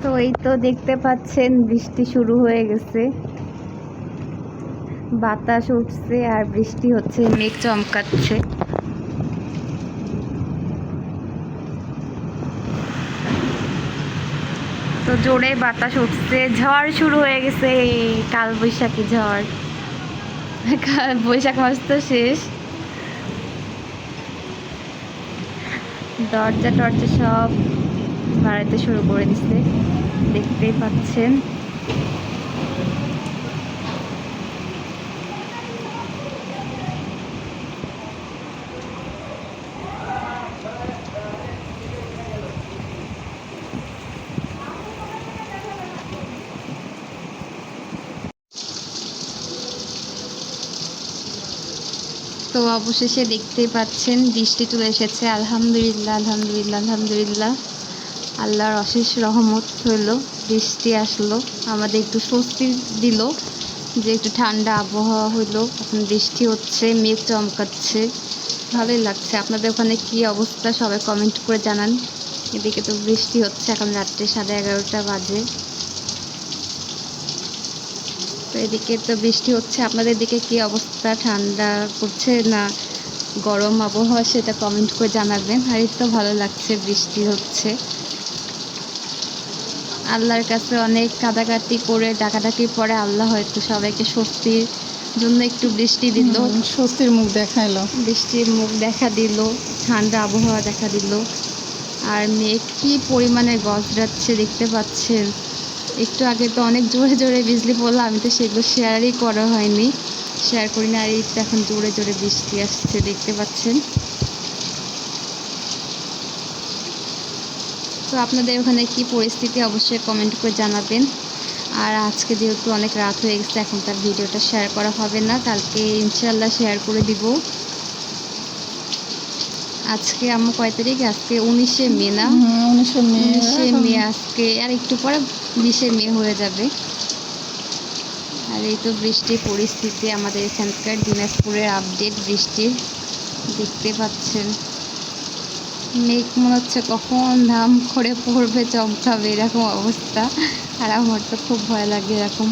তো এই তো দেখতে পাচ্ছেন বৃষ্টি শুরু হয়ে গেছে, বাতাস উঠছে আর বৃষ্টি হচ্ছে, মেঘ চমকাচ্ছে। তো জোরে বাতাস উঠছে, ঝড় শুরু হয়ে গেছে, কাল বৈশাখী ঝড়। কাল বৈশাখ মাস তো শেষ, দরজা টরজা সব বাড়াইতে শুরু করে দিছে, দেখতেই পাচ্ছেন। তো অবশেষে দেখতেই পাচ্ছেন বৃষ্টি চলে এসেছে, আলহামদুলিল্লাহ আলহামদুলিল্লাহ আলহামদুলিল্লাহ। আল্লাহর অশেষ রহমত হইলো, বৃষ্টি আসলো, আমাদের একটু স্বস্তি দিল যে একটু ঠান্ডা আবহাওয়া হইলো। এখন বৃষ্টি হচ্ছে, মেঘ চমকাচ্ছে, ভালোই লাগছে। আপনাদের ওখানে কি অবস্থা সবাই কমেন্ট করে জানান। এদিকে তো বৃষ্টি হচ্ছে, এখন রাত্রে 11:30 বাজে। তো এদিকে তো বৃষ্টি হচ্ছে, আপনাদের দিকে কি অবস্থা, ঠান্ডা করছে না গরম আবহাওয়া, সেটা কমেন্ট করে জানাবেন। আর এই তো ভালো লাগছে, বৃষ্টি হচ্ছে। আল্লাহর কাছে অনেক কাঁদাকাটি করে ডাকাডাকি পরে আল্লাহ হয়তো সবাইকে স্বস্তির জন্য একটু বৃষ্টি দিল, স্বস্তির মুখ দেখাইলো, বৃষ্টির মুখ দেখা দিল, ঠান্ডা আবহাওয়া দেখা দিল। আর মেঘ কি পরিমাণে গজরাচ্ছে দেখতে পাচ্ছেন। একটু আগে তো অনেক জোরে জোরে বিজলি পড়লো, আমি তো সেগুলো শেয়ারই করা হয়নি, শেয়ার করি না। আর এই তো এখন জোরে জোরে বৃষ্টি আসছে, দেখতে পাচ্ছেন। তো আপনাদের ওখানে কি পরিস্থিতি অবশ্যই কমেন্ট করে জানাবেন। আর আজকে যেহেতু অনেক রাত হয়ে গেছে, এখন তার ভিডিওটা শেয়ার করা হবে না, কালকে ইনশাল্লাহ শেয়ার করে দিব। আজকে আমার কয় তারিখ, আজকে 19শে মে না? 19শে মে আজকে, আর একটু পরে 20শে মে হয়ে যাবে। আর এই তো বৃষ্টির পরিস্থিতি আমাদের এখানকার দিনাজপুরের আপডেট বৃষ্টির, দেখতে পাচ্ছেন। মেঘ মনে হচ্ছে কখন ধাম করে পড়বে, চমকাবে, এরকম অবস্থা। আর আমার তো খুব ভয় লাগে এরকম।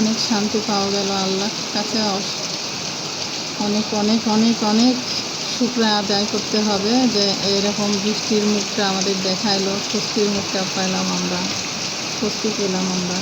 অনেক শান্তি পাওয়া গেল আল্লাহর কাছে। অনেক অনেক অনেক অনেক শুকরিয়া আদায় করতে হবে যে এরকম বৃষ্টির মুখটা আমাদের দেখাইলো, স্বস্তির মুখটা পাইলাম আমরা, স্বস্তি পেলাম আমরা।